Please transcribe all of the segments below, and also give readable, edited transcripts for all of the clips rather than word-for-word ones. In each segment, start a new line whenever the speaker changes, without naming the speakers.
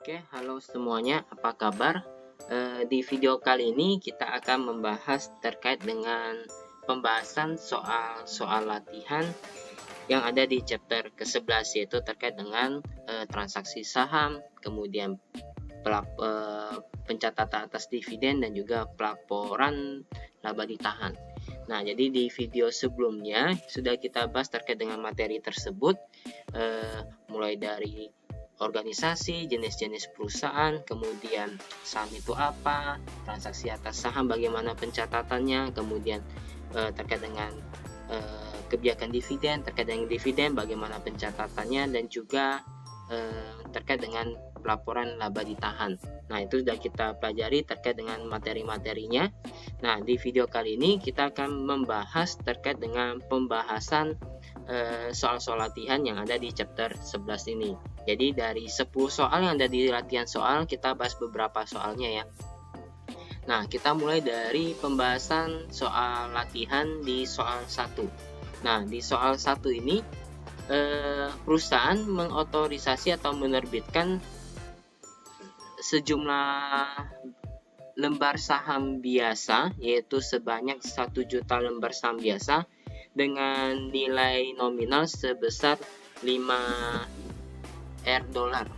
Oke, halo semuanya, apa kabar? Di video kali ini kita akan membahas terkait dengan pembahasan soal-soal latihan yang ada di chapter ke-11, yaitu terkait dengan transaksi saham, kemudian pencatatan atas dividen dan juga pelaporan laba ditahan. Nah, jadi di video sebelumnya sudah kita bahas terkait dengan materi tersebut, mulai dari organisasi, jenis-jenis perusahaan, kemudian saham itu apa, transaksi atas saham bagaimana pencatatannya, kemudian terkait dengan kebijakan dividen, terkait dengan dividen bagaimana pencatatannya, dan juga terkait dengan pelaporan laba ditahan. Nah, itu sudah kita pelajari terkait dengan materi-materinya. Nah, di video kali ini kita akan membahas terkait dengan pembahasan soal-soal latihan yang ada di chapter 11 ini. Jadi dari 10 soal yang ada di latihan soal, kita bahas beberapa soalnya ya. Nah, kita mulai dari pembahasan soal latihan di soal 1. Nah, di soal 1 ini perusahaan mengotorisasi atau menerbitkan sejumlah lembar saham biasa, yaitu sebanyak 1 juta lembar saham biasa dengan nilai nominal sebesar 5 R dolar.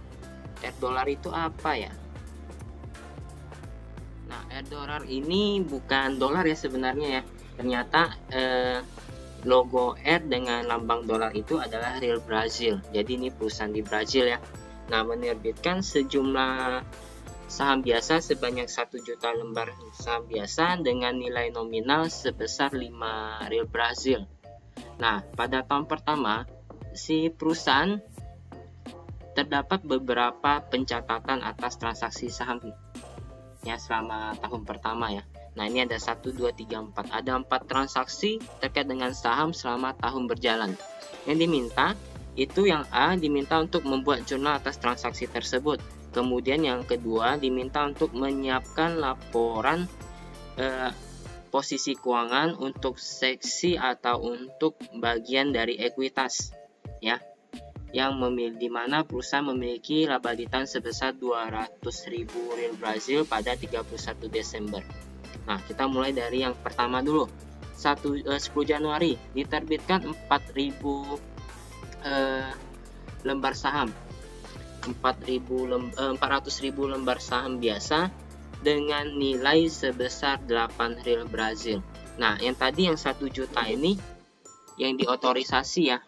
R dolar itu apa ya? Nah, R dolar ini bukan dolar ya sebenarnya ya. Ternyata logo R dengan lambang dolar itu adalah Real Brazil. Jadi ini perusahaan di Brazil ya. Nah, menerbitkan sejumlah saham biasa sebanyak 1 juta lembar saham biasa dengan nilai nominal sebesar 5 Real Brazil. Nah, pada tahun pertama, si perusahaan terdapat beberapa pencatatan atas transaksi saham ya selama tahun pertama ya. Nah, ini ada 1, 2, 3, 4. Ada 4 transaksi terkait dengan saham selama tahun berjalan. Yang diminta itu yang A diminta untuk membuat jurnal atas transaksi tersebut. Kemudian yang kedua diminta untuk menyiapkan laporan posisi keuangan untuk seksi atau untuk bagian dari ekuitas ya. Di mana perusahaan memiliki laba ditahan sebesar 200.000 Real Brazil pada 31 Desember. Nah, kita mulai dari yang pertama dulu. 10 Januari diterbitkan 4.000 lembar saham. 400.000 lembar saham biasa dengan nilai sebesar 8 Real Brazil. Nah, yang tadi yang 1 juta ini yang diotorisasi ya,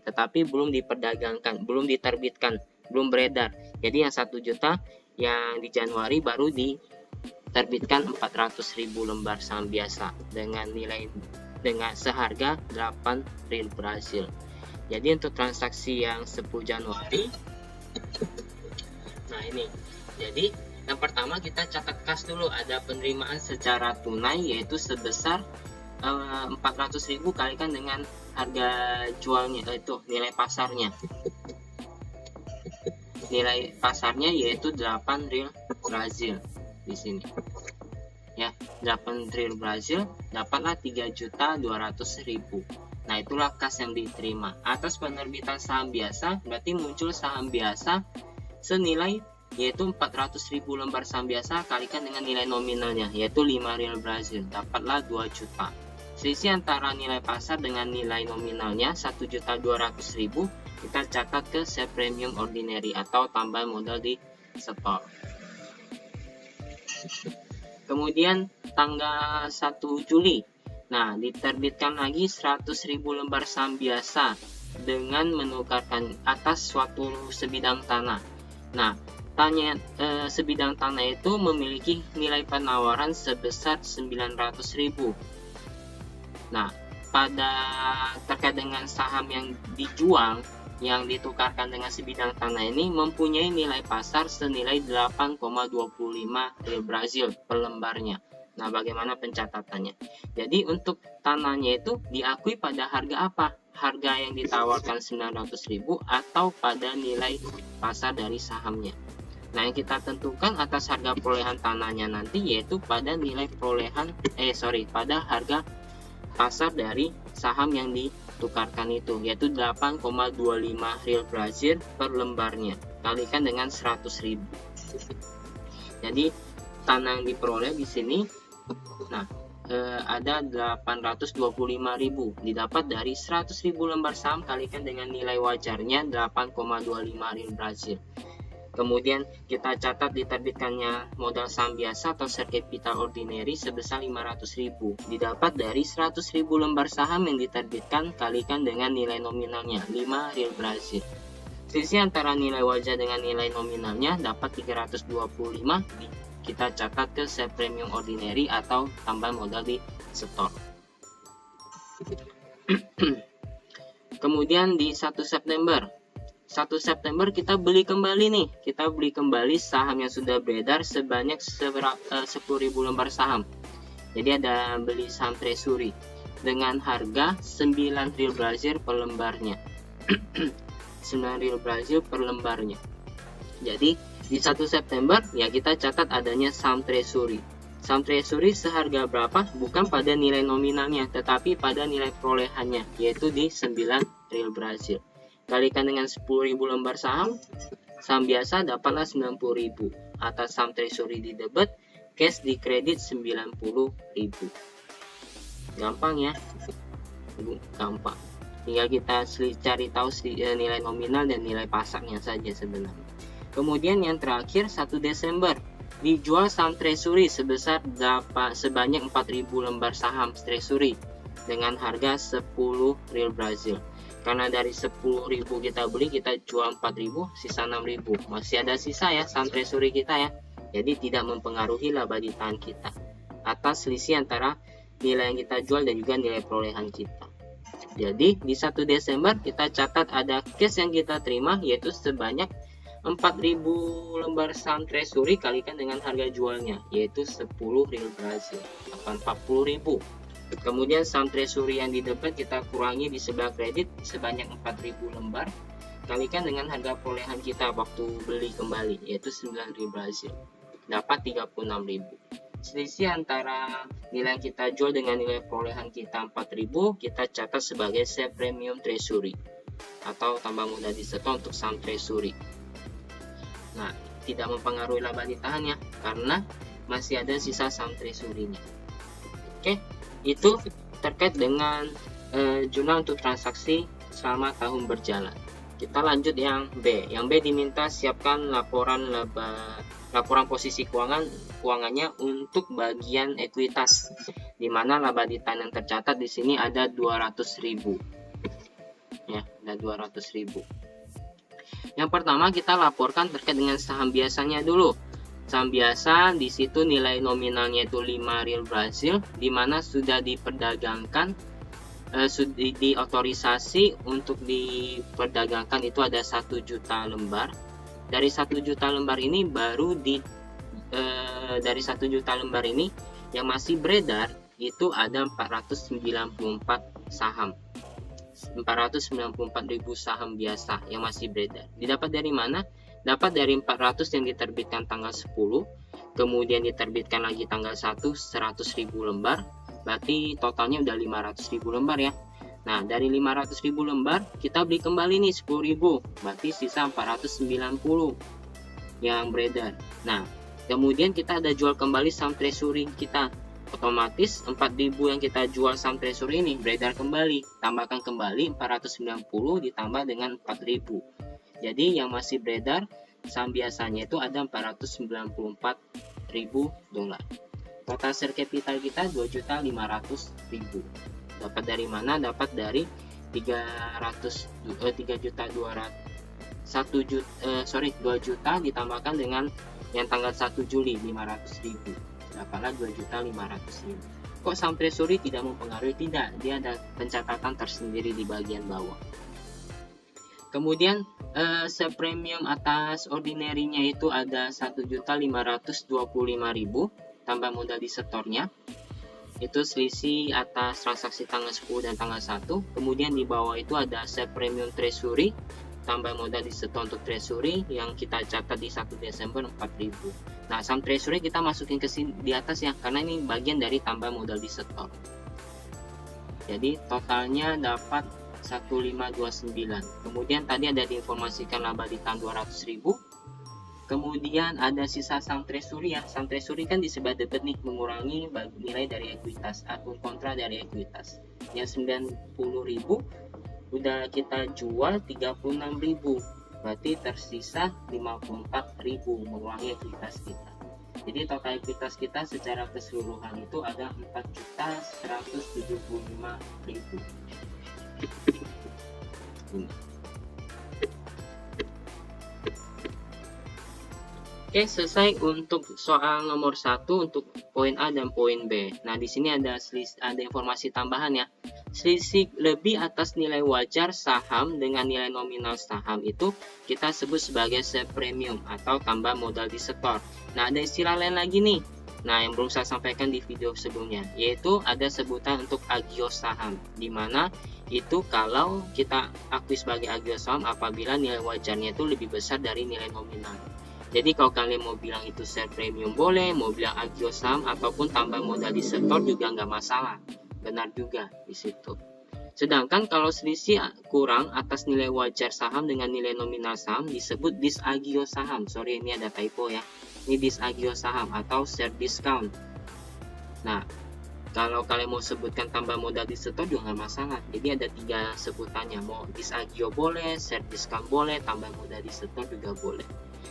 tetapi belum diperdagangkan, belum diterbitkan, belum beredar. Jadi yang 1 juta yang di Januari baru diterbitkan 400.000 lembar saham biasa dengan seharga 8 Real Brazil. Jadi untuk transaksi yang 10 Januari, nah ini, jadi yang pertama kita catat kas dulu, ada penerimaan secara tunai yaitu sebesar 400.000 kalikan dengan harga jualnya, itu nilai pasarnya. Nilai pasarnya yaitu 8 Real Brazil di sini. Ya, 8 Real Brazil dapatlah 3.200.000. Nah, itulah kas yang diterima. Atas penerbitan saham biasa berarti muncul saham biasa senilai yaitu 400.000 lembar saham biasa kalikan dengan nilai nominalnya yaitu 5 Real Brazil, dapatlah 2 juta. Selisih antara nilai pasar dengan nilai nominalnya 1.200.000 kita catat ke share premium ordinary atau tambahan modal di store. Kemudian tanggal 1 Juli, nah diterbitkan lagi 100.000 lembar saham biasa dengan menukarkan atas suatu sebidang tanah. Nah, sebidang tanah itu memiliki nilai penawaran sebesar 900.000. Nah, pada terkait dengan saham yang dijual, yang ditukarkan dengan sebidang tanah ini mempunyai nilai pasar senilai 8,25 Real Brazil per lembarnya. Nah, bagaimana pencatatannya? Jadi untuk tanahnya itu diakui pada harga apa? Harga yang ditawarkan 900.000 atau pada nilai pasar dari sahamnya. Nah, yang kita tentukan atas harga perolehan tanahnya nanti yaitu pada nilai pada harga pasar dari saham yang ditukarkan itu yaitu 8,25 Real Brazil per lembarnya. kalikan dengan 100.000. Jadi tanah yang diperoleh di sini, nah ada 825.000 didapat dari 100.000 lembar saham kalikan dengan nilai wajarnya 8,25 real Brazil. Kemudian kita catat diterbitkannya modal saham biasa atau share capital ordinary sebesar 500.000 didapat dari 100.000 lembar saham yang diterbitkan kalikan dengan nilai nominalnya 5 real Brazil. Selisih antara nilai wajar dengan nilai nominalnya dapat 325, kita catat ke share premium ordinary atau tambahan modal di store. Kemudian di 1 September kita beli kembali nih, kita beli kembali saham yang sudah beredar sebanyak 10.000 lembar saham. Jadi ada beli saham treasury dengan harga 9 real Brazil per lembarnya. 9 real Brazil per lembarnya. Jadi di 1 September ya kita catat adanya saham treasury. Saham treasury seharga berapa? Bukan pada nilai nominalnya, tetapi pada nilai perolehannya, yaitu di 9 real Brazil. Kalikan dengan 10.000 lembar saham biasa dapatlah 90.000. Atas saham treasury di debit, cash di kredit 90.000. Gampang ya? Gampang. Tinggal kita cari tahu nilai nominal dan nilai pasarnya saja sebenarnya. Kemudian yang terakhir 1 Desember dijual saham treasury sebesar sebanyak 4.000 lembar saham treasury dengan harga 10 real Brazil. Karena dari 10.000 kita beli, kita jual 4.000, sisa 6.000. Masih ada sisa ya saham treasury kita ya. Jadi tidak mempengaruhi laba ditahan kita atas selisih antara nilai yang kita jual dan juga nilai perolehan kita. Jadi di 1 Desember kita catat ada cash yang kita terima yaitu sebanyak 4.000 lembar saham treasury kalikan dengan harga jualnya yaitu 10 real Brazil, 40.000. Kemudian saham treasury yang di debit kita kurangi di sebelah kredit sebanyak 4.000 lembar kalikan dengan harga perolehan kita waktu beli kembali yaitu 9 real Brazil, dapat 36.000. Selisih antara nilai yang kita jual dengan nilai perolehan kita 4.000 kita catat sebagai share premium treasury atau tambah modal di store untuk saham treasury. Nah, tidak mempengaruhi laba ditahannya karena masih ada sisa saham treasury-nya. Oke, itu terkait dengan jurnal untuk transaksi selama tahun berjalan. Kita lanjut yang B. Yang B diminta siapkan laporan posisi keuangannya untuk bagian ekuitas, di mana laba ditahan yang tercatat di sini ada 200.000. Ya, ada 200.000. Yang pertama kita laporkan terkait dengan saham biasanya dulu. Saham biasa di situ nilai nominalnya itu 5 real Brazil, di mana sudah diperdagangkan, sudah diotorisasi untuk diperdagangkan itu ada 1 juta lembar. Dari 1 juta lembar ini dari 1 juta lembar ini yang masih beredar itu ada 494 saham. 494.000 saham biasa yang masih beredar. Didapat dari mana? Dapat dari 400 yang diterbitkan tanggal 10, kemudian diterbitkan lagi tanggal 1 100.000 lembar, berarti totalnya udah 500.000 lembar ya. Nah, dari 500.000 lembar kita beli kembali nih 10.000, berarti sisa 490 yang beredar. Nah, kemudian kita ada jual kembali saham treasury kita. Otomatis 4.000 yang kita jual saham treasury ini beredar kembali, tambahkan kembali 490 ditambah dengan 4.000. Jadi yang masih beredar saham biasanya itu ada 494.000 dolar. Total share capital kita 2.500.000. Dapat dari mana? Dapat dari 2 juta ditambahkan dengan yang tanggal 1 Juli 500.000. Dapatlah 2.500.000. Kok saham treasury tidak mempengaruhi? Tidak, dia ada pencatatan tersendiri di bagian bawah. Kemudian share premium atas ordinary-nya itu ada 1.525.000 tambah modal di setornya. Itu selisih atas transaksi tanggal 10 dan tanggal 1. Kemudian di bawah itu ada share premium treasury tambah modal di setor untuk treasury yang kita catat di 1 Desember 4.000. Nah, saham treasury kita masukin ke sini di atas ya, karena ini bagian dari tambah modal di setor. Jadi totalnya dapat 1529. Kemudian tadi ada diinformasikan laba di tahun 200.000. Kemudian ada sisa saham treasury ya. Saham treasury kan disebut debit nih, mengurangi nilai dari ekuitas atau kontra dari ekuitas. Yang 90.000 udah kita jual 36.000. Berarti tersisa 54.000 mengurangi ekuitas kita. Jadi total ekuitas kita secara keseluruhan itu ada 4.175.000. Oke, selesai untuk soal nomor 1 untuk poin A dan poin B. Nah, di sini ada informasi tambahan ya. Selisih lebih atas nilai wajar saham dengan nilai nominal saham itu kita sebut sebagai share premium atau tambah modal disetor. Nah, ada istilah lain lagi nih. Nah, yang belum saya sampaikan di video sebelumnya, yaitu ada sebutan untuk agio saham, di mana itu kalau kita akui sebagai agio saham apabila nilai wajarnya itu lebih besar dari nilai nominal. Jadi kalau kalian mau bilang itu share premium boleh, mau bilang agio saham ataupun tambah modal disetor juga nggak masalah. Benar juga di situ. Sedangkan kalau selisih kurang atas nilai wajar saham dengan nilai nominal saham disebut disagio saham. Sorry, ini ada typo ya. Ini disagio saham atau share discount. Nah, kalau kalian mau sebutkan tambah modal disetor juga nggak masalah. Jadi ada 3 sebutannya. Mau disagio boleh, share discount boleh, tambah modal disetor juga boleh.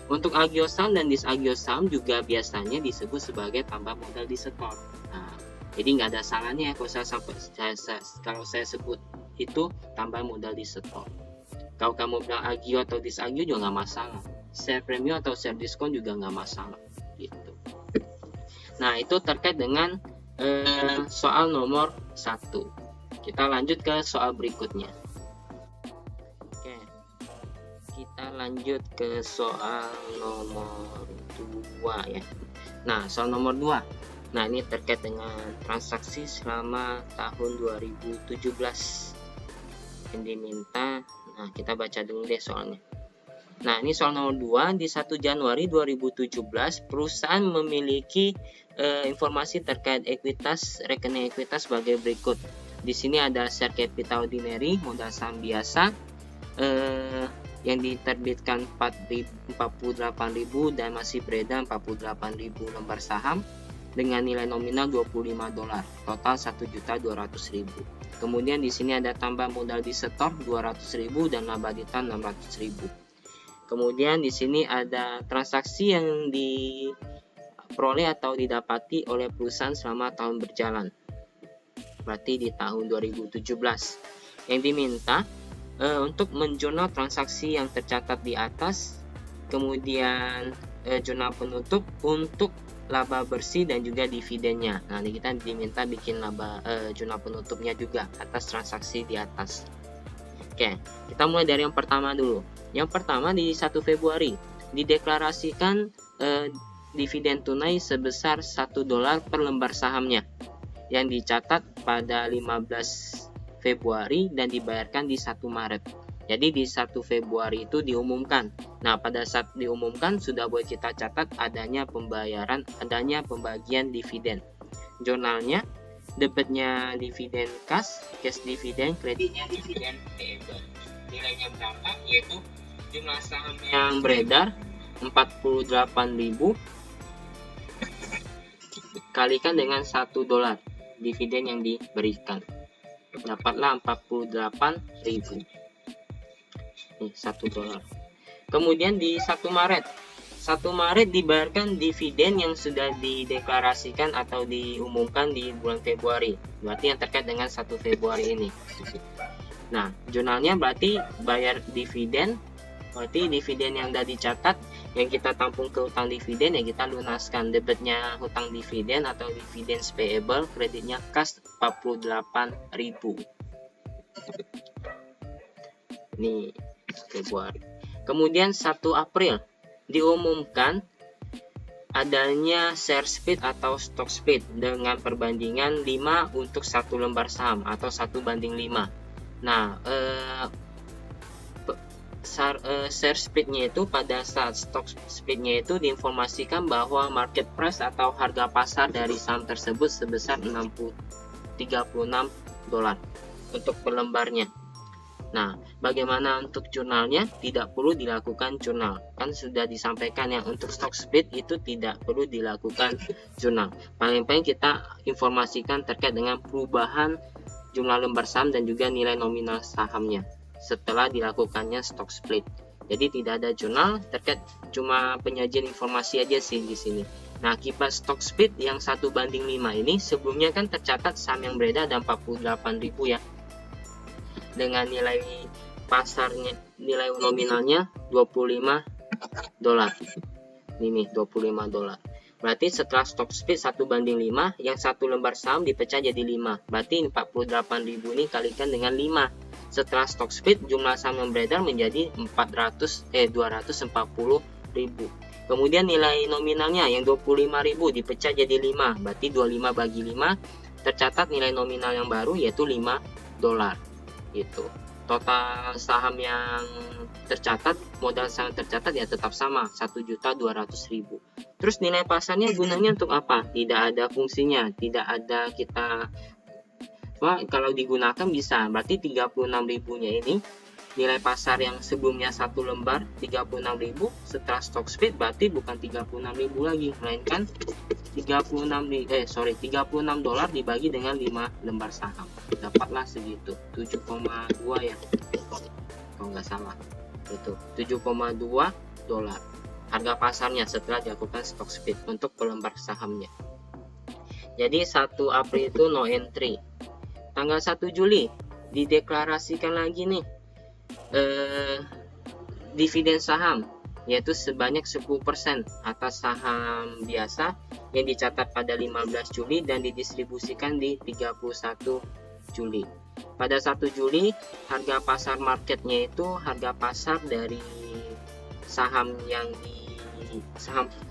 Untuk agio saham dan disagio saham juga biasanya disebut sebagai tambah modal disetor. Nah, jadi nggak ada salahnya kalau saya sebut itu tambah modal disetor. Kalau kamu bilang agio atau disagio juga nggak masalah. Share premium atau share diskon juga nggak masalah. Gitu. Nah, itu terkait dengan soal nomor 1. Kita lanjut ke soal berikutnya. Oke, kita lanjut ke soal nomor 2 ya. Nah, soal nomor 2. Nah, ini terkait dengan transaksi selama tahun 2017 yang diminta. Nah, kita baca dulu deh soalnya. Nah, ini soal nomor 2. Di 1 Januari 2017 perusahaan memiliki informasi terkait ekuitas, rekening ekuitas sebagai berikut. Di sini ada share capital ordinary, modal saham biasa yang diterbitkan 48.000 dan masih beredar 48.000 lembar saham dengan nilai nominal $25, total 1.200.000. Kemudian di sini ada tambah modal disetor 200.000 dan laba di tahun 600.000. Kemudian di sini ada transaksi yang diperoleh atau didapati oleh perusahaan selama tahun berjalan. Berarti di tahun 2017. Yang diminta untuk menjurnal transaksi yang tercatat di atas, kemudian jurnal penutup untuk laba bersih dan juga dividennya. Nah, kita diminta bikin jurnal penutupnya juga atas transaksi di atas. Oke, kita mulai dari yang pertama dulu. Yang pertama di 1 Februari dideklarasikan dividen tunai sebesar $1 per lembar sahamnya yang dicatat pada 15 Februari dan dibayarkan di 1 Maret. Jadi di 1 Februari itu diumumkan. Nah, pada saat diumumkan sudah boleh kita catat adanya pembagian dividen. Jurnalnya, debitnya dividen cash dividen, kreditnya dividen payable. Nilainya berapa? Yaitu jumlah saham yang beredar 48.000 kalikan dengan $1 dividen yang diberikan. Dapatlah 48.000. Nih, $1. Kemudian di 1 Maret dibayarkan dividen yang sudah dideklarasikan atau diumumkan di bulan Februari. Berarti yang terkait dengan 1 Februari ini. Nah, jurnalnya berarti bayar dividen. Berarti dividen yang sudah dicatat yang kita tampung ke hutang dividen ya kita lunaskan. Debitnya hutang dividen atau dividen payable, kreditnya cash 48.000. Ini Februari. Kemudian 1 April diumumkan adanya share split atau stock split dengan perbandingan 5 untuk 1 lembar saham atau 1:5. Nah, share splitnya itu pada saat stock splitnya itu diinformasikan bahwa market price atau harga pasar dari saham tersebut sebesar $36 untuk per lembarnya. Nah, bagaimana untuk jurnalnya? Tidak perlu dilakukan jurnal. Kan sudah disampaikan ya, untuk stock split itu tidak perlu dilakukan jurnal. Paling-paling kita informasikan terkait dengan perubahan jumlah lembar saham dan juga nilai nominal sahamnya setelah dilakukannya stock split. Jadi tidak ada jurnal, terkait cuma penyajian informasi aja sih di sini. Nah, akibat stock split yang 1:5 ini sebelumnya kan tercatat saham yang beredar ada 48.000 ya. Dengan nilai pasarnya, nilai nominalnya 25 dolar. Ini $25. Berarti setelah stock split 1:5, yang satu lembar saham dipecah jadi 5. Berarti 48.000 ini kalikan dengan 5. Setelah stock split jumlah saham yang beredar menjadi 240.000. Kemudian nilai nominalnya yang 25.000 dipecah jadi 5. Berarti 25 bagi 5 tercatat nilai nominal yang baru yaitu $5. Itu total saham yang tercatat, modal saham tercatat ya tetap sama 1.200.000. Terus nilai pasarnya gunanya untuk apa? Tidak ada fungsinya, tidak ada kita kalau digunakan bisa. Berarti 36.000-nya ini nilai pasar yang sebelumnya satu lembar 36.000, setelah stock split berarti bukan 36.000 lagi, melainkan $36 dibagi dengan 5 lembar saham, dapatlah segitu 7,2 ya kalau nggak salah, itu $7,2 harga pasarnya setelah dilakukan stock split untuk pelembar sahamnya. Jadi 1 April itu no entry. Tanggal 1 Juli dideklarasikan lagi nih dividen saham, yaitu sebanyak 10% atas saham biasa yang dicatat pada 15 Juli dan didistribusikan di 31 Juli. Pada 1 Juli harga pasar marketnya itu harga pasar dari saham yang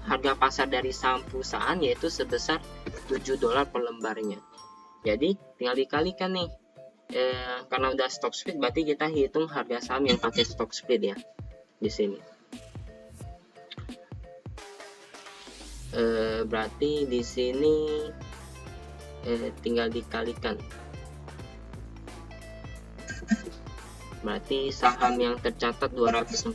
harga pasar dari saham perusahaan yaitu sebesar $7 per lembarnya. Jadi tinggal dikalikan nih. Karena udah stock split berarti kita hitung harga saham yang pakai stock split ya di sini. Berarti di sini tinggal dikalikan. Berarti saham yang tercatat 240.000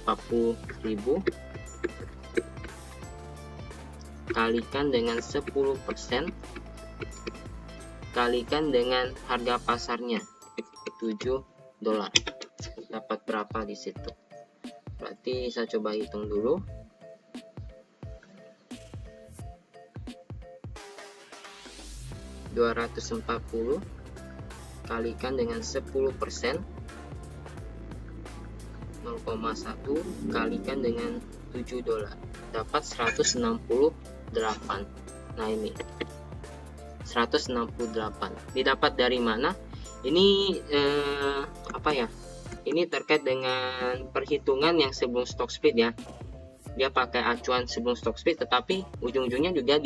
kalikan dengan 10% kalikan dengan harga pasarnya $7, dapat berapa di situ? Berarti saya coba hitung dulu. $240 kalikan dengan 10%, 0,1 kalikan dengan $7, dapat 168. Nah ini 168 didapat dari mana? Ini ini terkait dengan perhitungan yang sebelum stock split ya. Dia pakai acuan sebelum stock split, tetapi ujung-ujungnya juga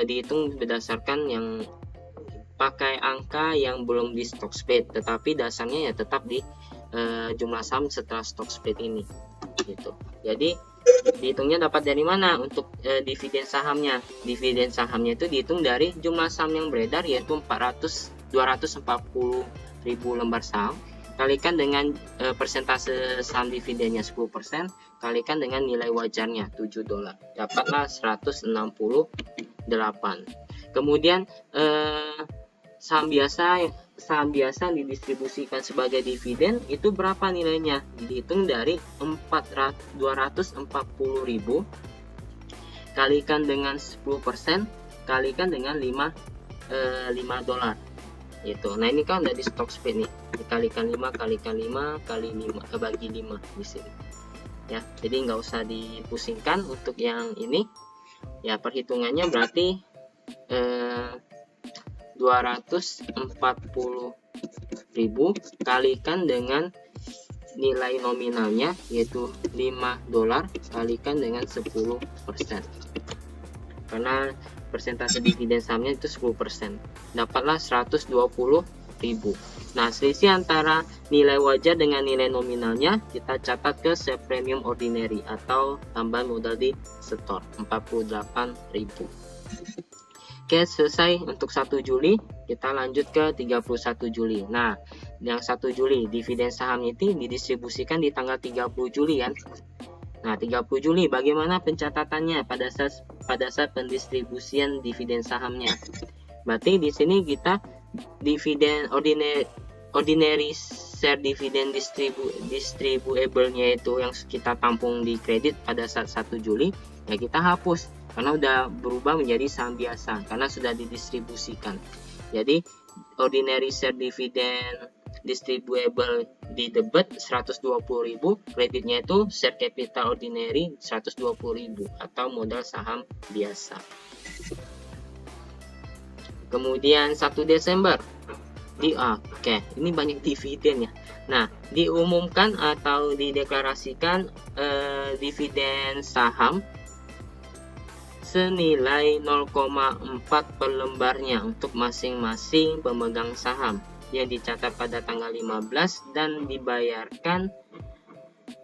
dihitung berdasarkan yang pakai angka yang belum di stock split, tetapi dasarnya ya tetap di jumlah saham setelah stock split ini gitu. Jadi dihitungnya dapat dari mana untuk dividen sahamnya? Dividen sahamnya itu dihitung dari jumlah saham yang beredar yaitu 240.000 lembar saham kalikan dengan persentase saham dividennya 10% kalikan dengan nilai wajarnya $7, dapatlah 168. Kemudian saham biasa didistribusikan sebagai dividen itu berapa nilainya? Dihitung dari 240.000 kalikan dengan 10% kalikan dengan $5 itu. Nah ini kan udah di stock split nih, dikalikan 5 kalikan 5 kali 5 bagi 5 di sini ya. Jadi nggak usah dipusingkan untuk yang ini ya. Perhitungannya berarti 240.000 kalikan dengan nilai nominalnya yaitu $5 kalikan dengan 10%, karena persentase dividen sahamnya itu 10%, dapatlah 120.000. Nah, selisih antara nilai wajar dengan nilai nominalnya kita catat ke sell premium ordinary atau tambahan modal di store 48.000. Oke, selesai untuk 1 Juli. Kita lanjut ke 31 Juli. Nah, yang 1 Juli. Dividen sahamnya itu didistribusikan di tanggal 30 Juli kan. Nah, 30 Juli bagaimana pencatatannya pada saat pendistribusian dividen sahamnya? Berarti di sini kita dividen ordinary share dividend distribuable-nya itu yang kita tampung di kredit pada saat 1 Juli, ya kita hapus karena udah berubah menjadi saham biasa karena sudah didistribusikan. Jadi ordinary share dividend distribuable di debit 120.000, kreditnya itu share capital ordinary 120.000 atau modal saham biasa. Kemudian 1 Desember ini banyak dividen ya. Nah, diumumkan atau dideklarasikan dividen saham senilai 0,4 per lembarnya untuk masing-masing pemegang saham yang dicatat pada tanggal 15 dan dibayarkan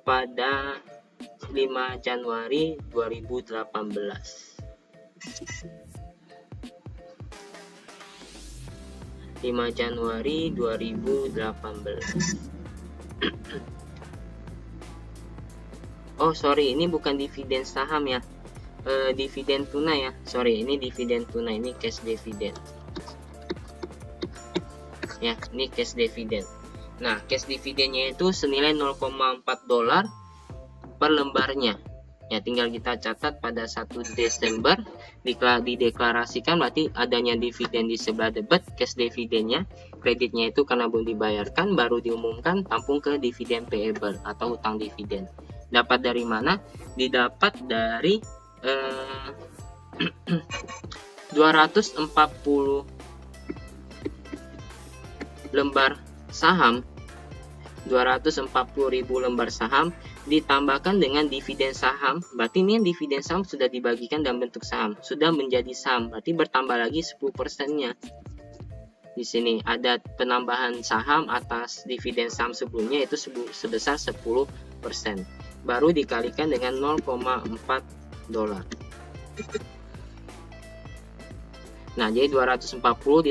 pada 5 Januari 2018. 5 Januari 2018. Oh sorry, ini bukan dividen saham ya, dividen tunai ya. Sorry, ini dividen tunai, ini cash dividend ya, ini cash dividend. Nah, cash dividennya itu senilai 0,4 dolar per lembarnya ya. Tinggal kita catat pada 1 Desember dideklarasikan, berarti adanya dividen di sebelah debit, cash dividennya, kreditnya itu karena belum dibayarkan, baru diumumkan tampung ke dividen payable atau utang dividen. Dapat dari mana? Didapat dari 240 lembar saham, 240.000 lembar saham ditambahkan dengan dividen saham. Berarti ini dividen saham sudah dibagikan dalam bentuk saham, sudah menjadi saham, berarti bertambah lagi 10%-nya. Di sini ada penambahan saham atas dividen saham sebelumnya itu sebesar 10%. Baru dikalikan dengan 0,4 dolar. Nah, jadi 240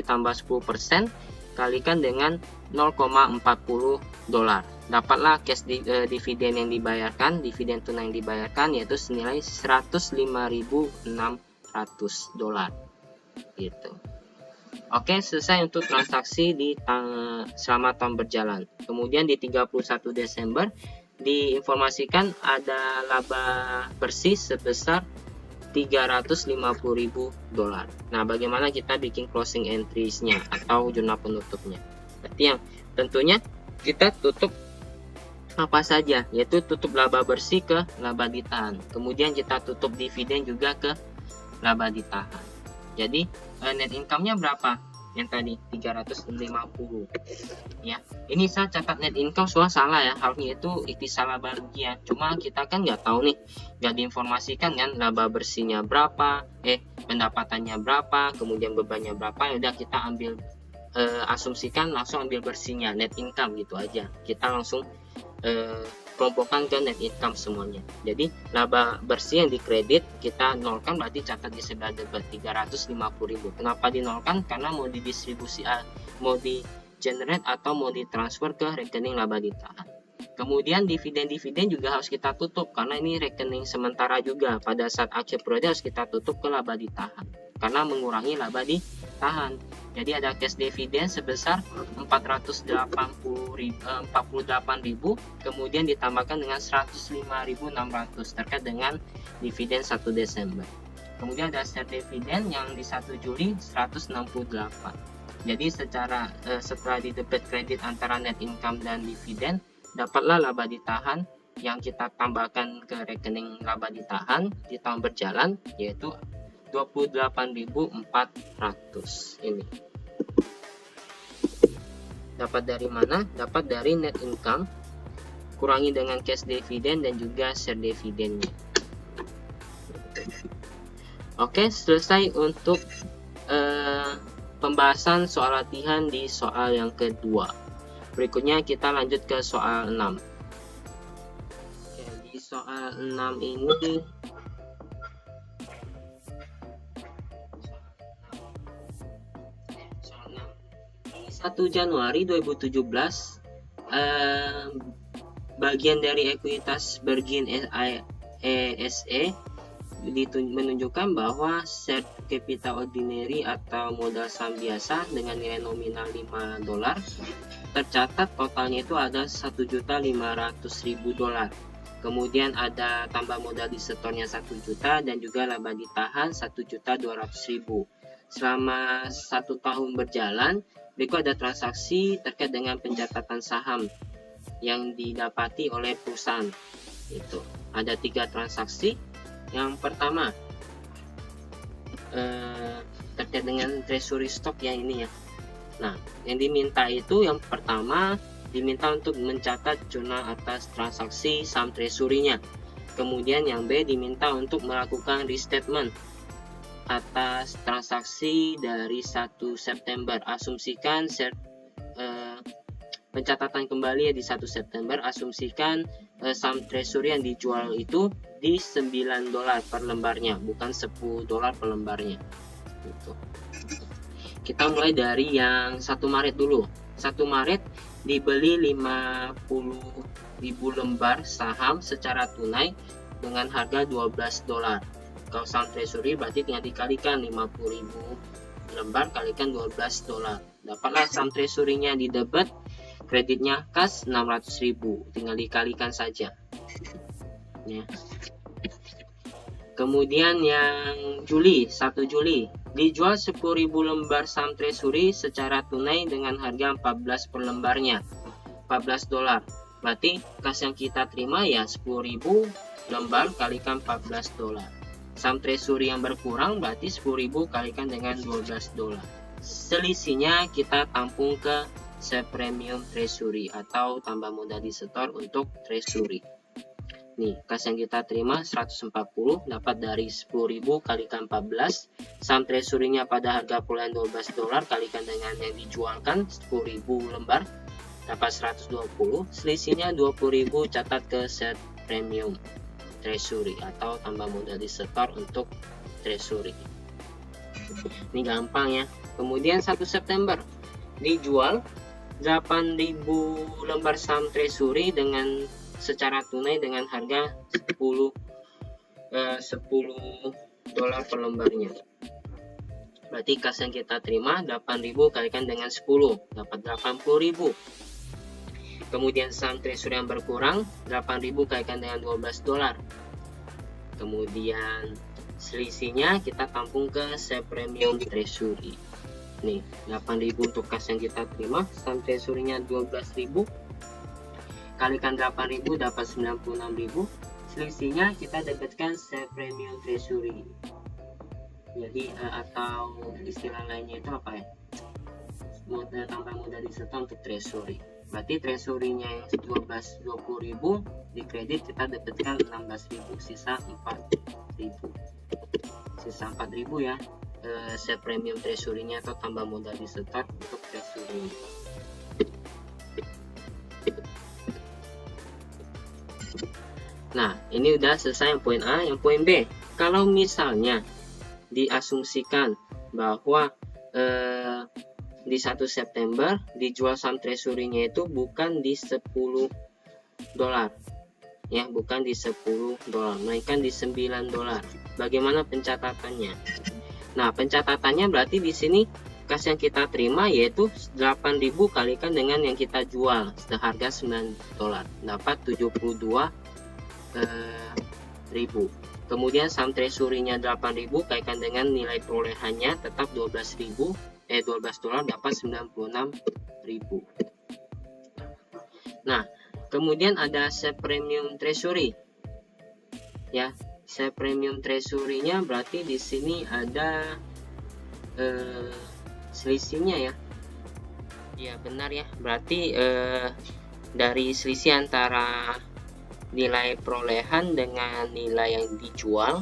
ditambah 10% kalikan dengan 0,40 dolar. Dapatlah cash dividen yang dibayarkan, dividen tunai yang dibayarkan yaitu senilai 105.600 dolar. Gitu. Oke, selesai untuk transaksi selama tahun berjalan. Kemudian di 31 Desember diinformasikan ada laba bersih sebesar 350.000 dolar. Nah, bagaimana kita bikin closing entries-nya atau jurnal penutupnya? Berarti yang tentunya kita tutup apa saja, yaitu tutup laba bersih ke laba ditahan. Kemudian kita tutup dividen juga ke laba ditahan. Jadi net income-nya berapa? Yang tadi 350 ya. Ini saya catat net income soal salah ya, harusnya itu ikhtisar laba rugi ya. Cuma kita kan nggak tahu nih, nggak diinformasikan kan laba bersihnya berapa, pendapatannya berapa, kemudian bebannya berapa. Ya udah kita ambil asumsikan langsung ambil bersihnya, net income gitu aja. Kita langsung kelompokkan ke net income semuanya. Jadi laba bersih yang dikredit kita nolkan, berarti catat di sebelah debit 350.000. Kenapa dinolkan? Karena mau didistribusi, mau di generate atau mau ditransfer ke rekening laba ditahan. Kemudian dividen-dividen juga harus kita tutup karena ini rekening sementara juga. Pada saat akhir periode harus kita tutup ke laba ditahan karena mengurangi laba ditahan. Jadi ada cash dividen sebesar 48.000, kemudian ditambahkan dengan 105.600 terkait dengan dividen 1 Desember. Kemudian ada share dividen yang di 1 Juli 168. Jadi secara setelah di debit kredit antara net income dan dividen, dapatlah laba ditahan yang kita tambahkan ke rekening laba ditahan di tahun berjalan yaitu 28.400 ini. Dapat dari mana? Dapat dari net income kurangi dengan cash dividen dan juga share dividennya. Oke, selesai untuk pembahasan soal latihan di soal yang kedua. Berikutnya kita lanjut ke soal 6. Oke, di soal 6 ini 1 Januari 2017 bagian dari ekuitas Virgin ESE menunjukkan bahwa share capital ordinary atau modal saham biasa dengan nilai nominal 5 dolar tercatat totalnya itu ada 1.500.000 dolar. Kemudian ada tambah modal di setornya 1 juta dan juga laba ditahan 1.200.000. Selama 1 tahun berjalan, berikut ada transaksi terkait dengan pencatatan saham yang didapati oleh perusahaan. Itu ada 3 transaksi. Yang pertama terkait dengan treasury stock yang ini ya. Nah, yang diminta itu yang pertama diminta untuk mencatat jurnal atas transaksi saham treasury-nya. Kemudian yang B diminta untuk melakukan restatement atas transaksi dari 1 September. Asumsikan pencatatan kembali ya di 1 September. Asumsikan saham treasury yang dijual itu di 9 dolar per lembarnya, bukan 10 dolar per lembarnya. Gitu. Kita mulai dari yang 1 Maret dulu. 1 Maret dibeli 50.000 lembar saham secara tunai dengan harga 12 dolar. Kalau saham treasury berarti tinggal dikalikan 50.000 lembar kalikan 12 dolar. Dapatlah saham treasury-nya di debit, kreditnya kas 600.000. Tinggal dikalikan saja. Ya. Kemudian yang Juli, 1 Juli dijual 10.000 lembar saham treasury secara tunai dengan harga 14 per lembarnya, 14 dolar. Berarti kas yang kita terima ya 10.000 lembar kalikan 14 dolar. Saham treasury yang berkurang berarti 10.000 kalikan dengan 12 dolar. Selisihnya kita tampung ke share premium treasury atau tambah modal di setor untuk treasury. Nih, kas yang kita terima 140 dapat dari 10.000 kalikan 14. Saham treasury-nya pada harga puluhan 12 dolar kalikan dengan yang dijualkan 10.000 lembar dapat 120. Selisihnya 20.000 catat ke share premium treasury atau tambah modal di setor untuk treasury. Ini gampang ya. Kemudian 1 September dijual 8.000 lembar saham treasury dengan secara tunai dengan harga 10 dolar per lembarnya. Berarti kas yang kita terima 8.000 kalikan dengan 10 dapat 80.000. Kemudian saham treasury yang berkurang 8.000 kalikan dengan 12 dolar. Kemudian selisihnya kita tampung ke share premium treasury. Nih, 8.000 untuk kas yang kita terima, saham treasury-nya 12.000 kalikan 8.000 dapat 96.000. Selisihnya kita dapatkan share premium treasury. Jadi atau istilah lainnya itu apa ya? Modal tambah modal di setor untuk treasury. Berarti treasury-nya yang 20.000 di kredit kita dapatkan 16.000, sisa 4.000. Sisa 4.000 ya. Share premium treasury-nya atau tambah modal di setor untuk treasury. Nah, ini udah selesai yang poin A. Yang poin B, kalau misalnya diasumsikan bahwa di 1 September dijual saham treasury-nya itu bukan di 10 dolar. Ya, bukan di 10 dolar, melainkan di 9 dolar. Bagaimana pencatatannya? Nah, pencatatannya berarti di sini kas yang kita terima yaitu 8.000 kalikan dengan yang kita jual seharga 9 dolar. Dapat 72.000. Kemudian saham treasury-nya 8.000 kalikan dengan nilai perolehannya tetap 12 dolar dapat 96.000. Nah, kemudian ada share premium treasury. Ya, share premium treasury-nya berarti di sini ada selisihnya ya. Ya, benar ya. Berarti dari selisih antara nilai perolehan dengan nilai yang dijual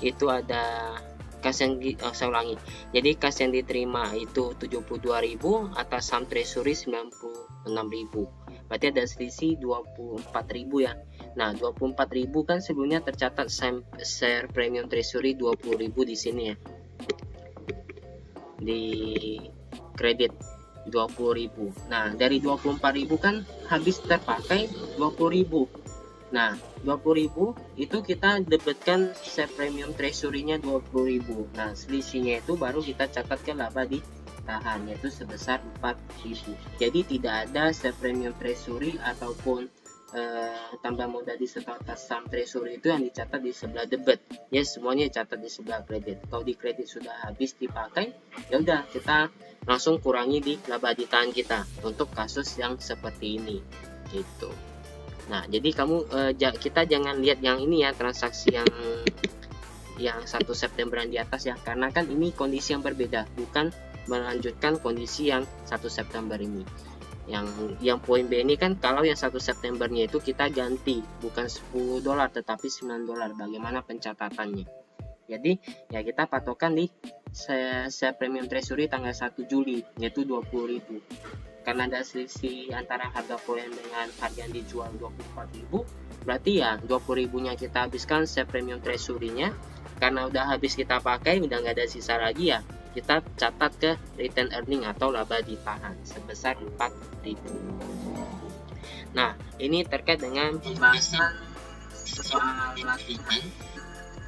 itu ada kas yang saya ulangi. Jadi kas yang diterima itu 72.000 atas saham treasury 96.000. Berarti ada selisih 24.000 ya. Nah, 24.000 kan sebelumnya tercatat share premium treasury 20.000 di sini ya. Di kredit. 20.000. Nah, dari 24.000 kan habis terpakai 20.000. Nah, 20.000 itu kita debitkan share premium treasury-nya 20.000. Nah, selisihnya itu baru kita catat ke laba ditahan, yaitu sebesar 4.000. Jadi tidak ada share premium treasury ataupun tambah modal di sebelah atas saham treasury itu yang dicatat di sebelah debit. Ya, semuanya dicatat di sebelah kredit. Kalau di kredit sudah habis dipakai, ya udah kita langsung kurangi di laba ditahan kita untuk kasus yang seperti ini gitu. Nah, jadi kita jangan lihat yang ini ya, transaksi yang 1 September yang di atas ya, karena kan ini kondisi yang berbeda, bukan melanjutkan kondisi yang 1 September ini. Yang poin B ini kan kalau yang 1 Septembernya itu kita ganti bukan $10 tetapi $9. Bagaimana pencatatannya? Jadi ya kita patokan di share premium treasury tanggal 1 Juli yaitu 20.000. Karena ada selisih antara harga poin dengan harga yang dijual 24.000, berarti ya 20.000-nya kita habiskan share premium treasury-nya. Karena udah habis kita pakai, udah nggak ada sisa lagi ya, kita catat ke return earning atau laba ditahan sebesar 4.000. Nah, ini terkait dengan pembahasan soal latihan.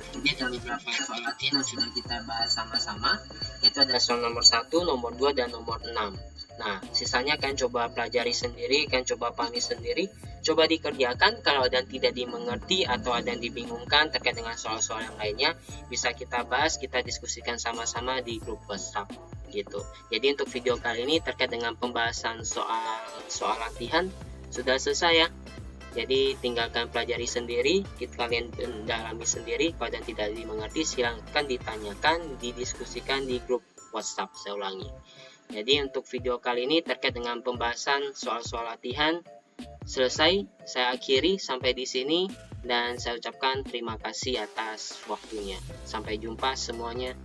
Ini ada beberapa soal latihan yang sudah kita bahas sama-sama, yaitu ada soal nomor 1, nomor 2, dan nomor 6. Nah, sisanya kan coba pelajari sendiri, kan coba pahami sendiri, coba dikerjakan. Kalau ada yang tidak dimengerti atau ada yang dibingungkan terkait dengan soal-soal yang lainnya, bisa kita bahas, kita diskusikan sama-sama di grup WhatsApp gitu. Jadi untuk video kali ini terkait dengan pembahasan soal latihan sudah selesai ya. Jadi tinggalkan pelajari sendiri, kalian dalami sendiri. Kalau ada yang tidak dimengerti, silahkan ditanyakan, didiskusikan di grup WhatsApp. Saya ulangi. Jadi untuk video kali ini terkait dengan pembahasan soal-soal latihan selesai. Saya akhiri sampai di sini dan saya ucapkan terima kasih atas waktunya. Sampai jumpa semuanya.